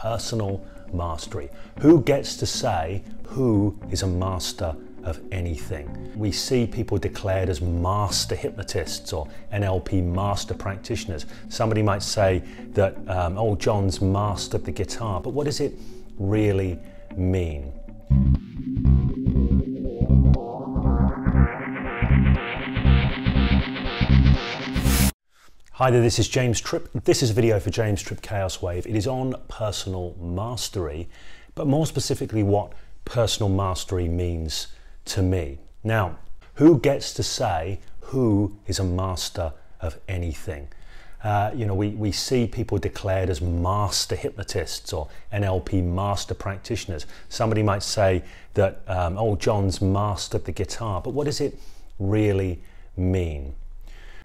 personal mastery. Who gets to say who is a master of anything? We see people declared as master hypnotists or NLP master practitioners. Somebody might say that, oh, John's mastered the guitar, but what does it really mean? Hi there, this is James Tripp. This is a video for James Tripp Chaos Wave. It is on personal mastery, but more specifically what personal mastery means to me. Now, who gets to say who is a master of anything? We see people declared as master hypnotists or NLP master practitioners. Somebody might say that, oh, John's mastered the guitar, but what does it really mean?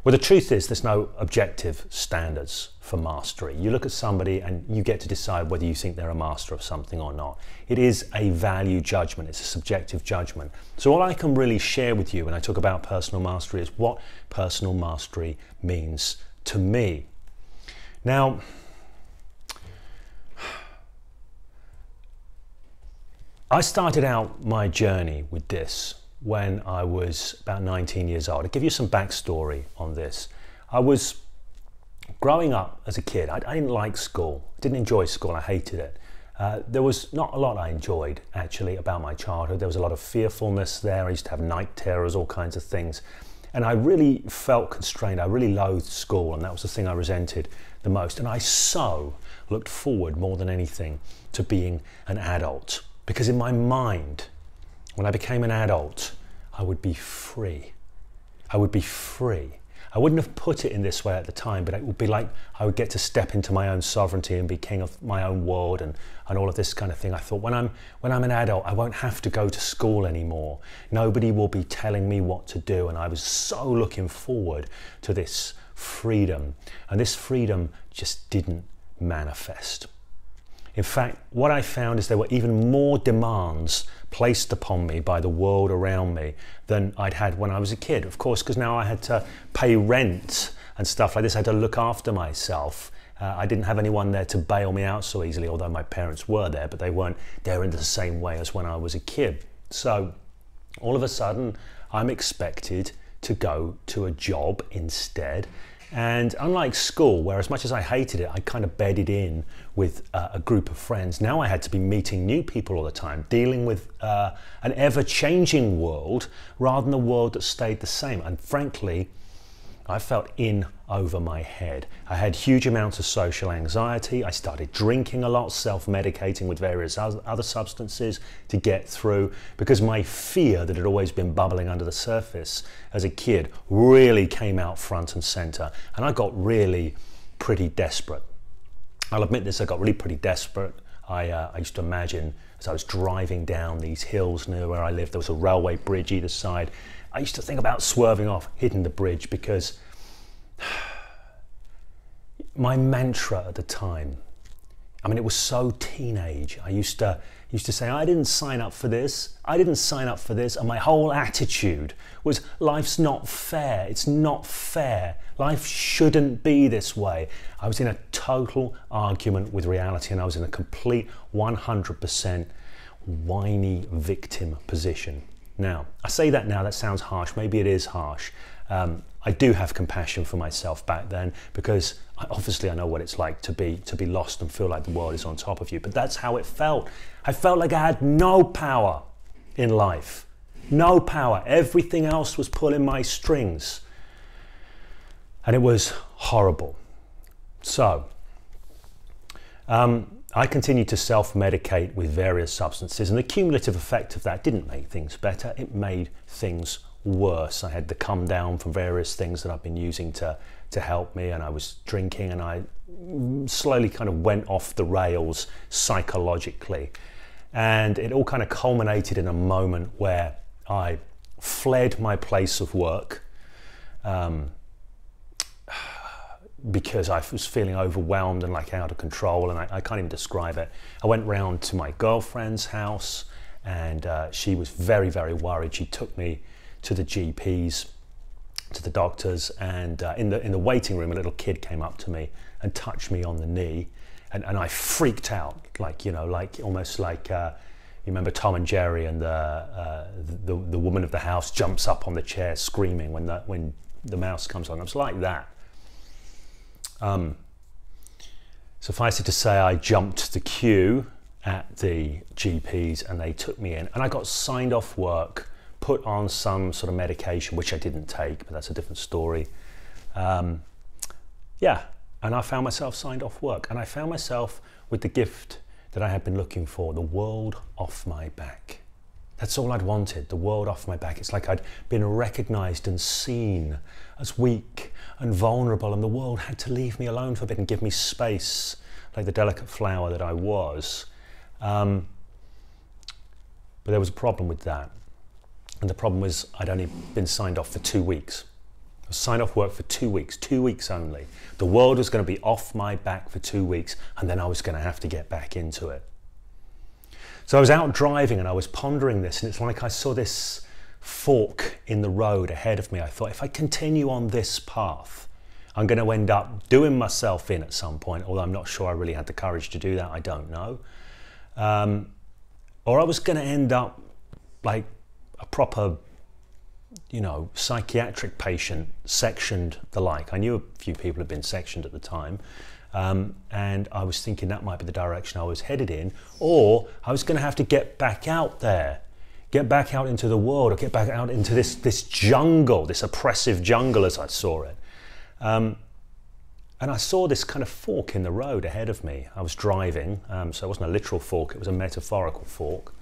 Well, the truth is there's no objective standards for mastery. You look at somebody and you get to decide whether you think they're a master of something or not. It is a value judgment, it's a subjective judgment. So all I can really share with you when I talk about personal mastery is what personal mastery means to me. Now, I started out my journey with this when I was about 19 years old. I'll give you some backstory on this. I was growing up as a kid. I didn't like school, didn't enjoy school, I hated it. There was not a lot I enjoyed actually about my childhood. There was a lot of fearfulness there. I used to have night terrors, all kinds of things. And I really felt constrained. I really loathed school, and that was the thing I resented the most. And I so looked forward more than anything to being an adult, because in my mind, when I became an adult, I would be free. I would be free. I wouldn't have put it in this way at the time, but it would be like I would get to step into my own sovereignty and be king of my own world and all of this kind of thing. I thought when I'm an adult, I won't have to go to school anymore. Nobody will be telling me what to do. And I was so looking forward to this freedom. And this freedom just didn't manifest. In fact, what I found is there were even more demands placed upon me by the world around me than I'd had when I was a kid. Of course, because now I had to pay rent and stuff like this. I had to look after myself. I didn't have anyone there to bail me out so easily, although my parents were there, but they weren't there in the same way as when I was a kid. So all of a sudden, I'm expected to go to a job instead. And unlike school, where as much as I hated it, I kind of bedded in with a group of friends, now I had to be meeting new people all the time, dealing with an ever-changing world rather than a world that stayed the same. And frankly, I felt in over my head. I had huge amounts of social anxiety. I started drinking a lot, self-medicating with various other substances to get through, because my fear that had always been bubbling under the surface as a kid really came out front and center. And I got really pretty desperate. I'll admit this, I got really pretty desperate. I used to imagine as I was driving down these hills near where I lived, there was a railway bridge either side. I used to think about swerving off, hitting the bridge, because my mantra at the time, I mean, it was so teenage. I used to say, I didn't sign up for this. I didn't sign up for this. And my whole attitude was, life's not fair. It's not fair. Life shouldn't be this way. I was in a total argument with reality, and I was in a complete 100% whiny victim position. Now, I say that now, that sounds harsh. Maybe it is harsh. I do have compassion for myself back then, because obviously I know what it's like to be lost and feel like the world is on top of you. But that's how it felt. I felt like I had no power in life. No power. Everything else was pulling my strings. And it was horrible. So, I continued to self-medicate with various substances, and the cumulative effect of that didn't make things better, it made things worse. I had to come down from various things that I've been using to help me, and I was drinking, and I slowly kind of went off the rails psychologically. And it all kind of culminated in a moment where I fled my place of work, because I was feeling overwhelmed and like out of control, and I can't even describe it. I went round to my girlfriend's house, and she was very, very worried. She took me to the GPs, to the doctors, and in the waiting room, a little kid came up to me and touched me on the knee and I freaked out, like, you know, like almost like you remember Tom and Jerry, and the woman of the house jumps up on the chair screaming when the mouse comes on. It was like that. Suffice it to say, I jumped the queue at the GP's and they took me in, and I got signed off work, put on some sort of medication, which I didn't take, but that's a different story. Yeah, and I found myself signed off work, and I found myself with the gift that I had been looking for, the world off my back. That's all I'd wanted, the world off my back. It's like I'd been recognized and seen as weak and vulnerable, and the world had to leave me alone for a bit and give me space, like the delicate flower that I was. But there was a problem with that. And the problem was I'd only been signed off for 2 weeks. I was signed off work for 2 weeks, 2 weeks only. The world was going to be off my back for 2 weeks, and then I was going to have to get back into it. So I was out driving and I was pondering this, and it's like I saw this fork in the road ahead of me. I thought, if I continue on this path, I'm going to end up doing myself in at some point, although I'm not sure I really had the courage to do that, I don't know. Or I was going to end up like a proper, you know, psychiatric patient, sectioned the like. I knew a few people had been sectioned at the time, and I was thinking that might be the direction I was headed in, or I was going to have to get back out there, get back out into the world, or get back out into this jungle, this oppressive jungle as I saw it. And I saw this kind of fork in the road ahead of me. I was driving, so it wasn't a literal fork, it was a metaphorical fork.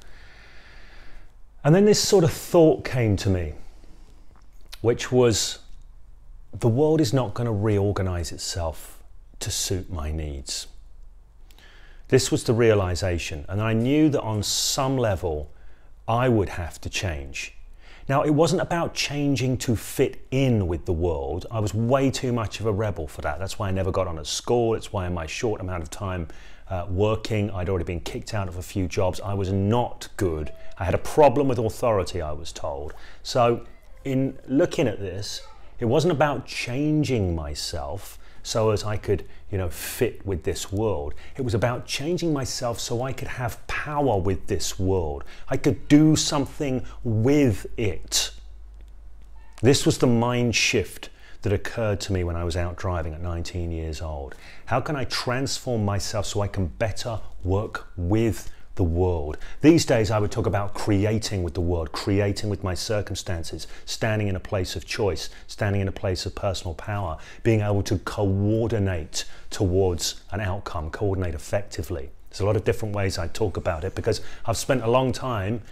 And then this sort of thought came to me, which was, the world is not going to reorganize itself to suit my needs. This was the realization, and I knew that on some level I would have to change. Now, it wasn't about changing to fit in with the world. I was way too much of a rebel for that. That's why I never got on at school. It's why in my short amount of time working, I'd already been kicked out of a few jobs. I was not good. I had a problem with authority, I was told. So in looking at this, it wasn't about changing myself so as I could, you know, fit with this world. It was about changing myself so I could have power with this world. I could do something with it. This was the mind shift that occurred to me when I was out driving at 19 years old. How can I transform myself so I can better work with the world? These days I would talk about creating with the world, creating with my circumstances, standing in a place of choice, standing in a place of personal power, being able to coordinate towards an outcome, coordinate effectively. There's a lot of different ways I talk about it because I've spent a long time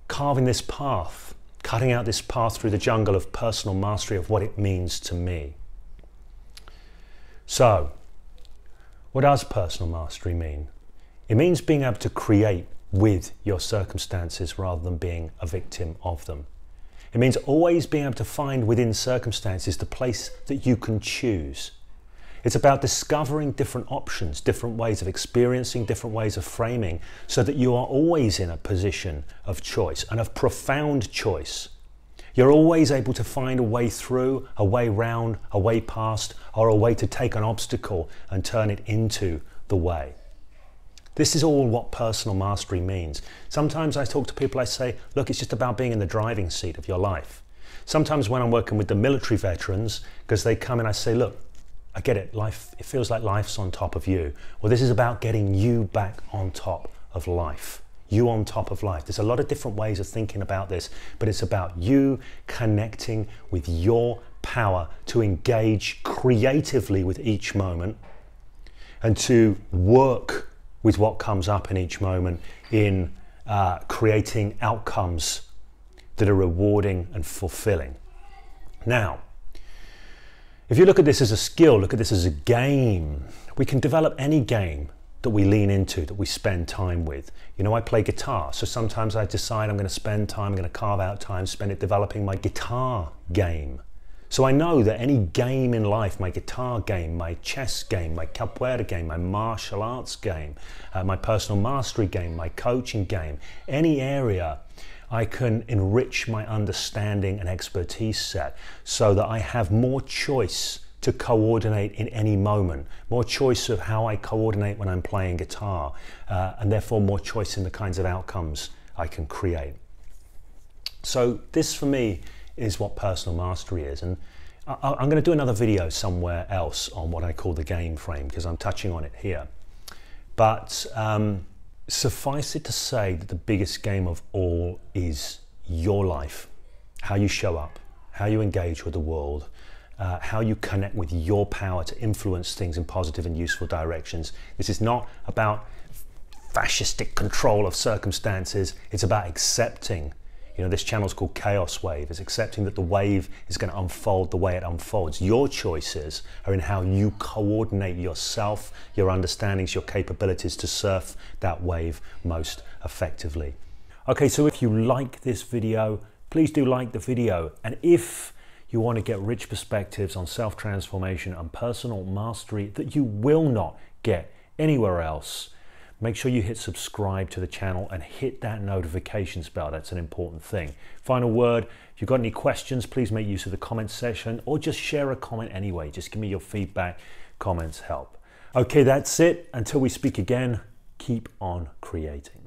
carving this path, cutting out this path through the jungle of personal mastery of what it means to me. So, what does personal mastery mean? It means being able to create with your circumstances rather than being a victim of them. It means always being able to find within circumstances the place that you can choose. It's about discovering different options, different ways of experiencing, different ways of framing, so that you are always in a position of choice and of profound choice. You're always able to find a way through, a way round, a way past, or a way to take an obstacle and turn it into the way. This is all what personal mastery means. Sometimes I talk to people, I say, look, it's just about being in the driving seat of your life. Sometimes when I'm working with the military veterans, because they come in, I say, look, I get it, life, it feels like life's on top of you. Well, this is about getting you back on top of life. You on top of life. There's a lot of different ways of thinking about this, but it's about you connecting with your power to engage creatively with each moment and to work with what comes up in each moment in creating outcomes that are rewarding and fulfilling. Now, if you look at this as a skill, look at this as a game, we can develop any game that we lean into, that we spend time with. You know, I play guitar, so sometimes I decide I'm going to spend time, I'm going to carve out time, spend it developing my guitar game. So I know that any game in life, my guitar game, my chess game, my capoeira game, my martial arts game, my personal mastery game, my coaching game, any area I can enrich my understanding and expertise set so that I have more choice to coordinate in any moment, more choice of how I coordinate when I'm playing guitar, and therefore more choice in the kinds of outcomes I can create. So this for me is what personal mastery is. And I'm going to do another video somewhere else on what I call the game frame, because I'm touching on it here. But suffice it to say that the biggest game of all is your life, how you show up, how you engage with the world, how you connect with your power to influence things in positive and useful directions. This is not about fascistic control of circumstances. It's about accepting. You know, this channel's called Chaos Wave. It's accepting that the wave is going to unfold the way it unfolds. Your choices are in how you coordinate yourself, your understandings, your capabilities to surf that wave most effectively. Okay, so if you like this video, please do like the video. And if you want to get rich perspectives on self-transformation and personal mastery that you will not get anywhere else, make sure you hit subscribe to the channel and hit that notifications bell. That's an important thing. Final word, if you've got any questions, please make use of the comments section or just share a comment anyway. Just give me your feedback. Comments help. Okay, that's it. Until we speak again, keep on creating.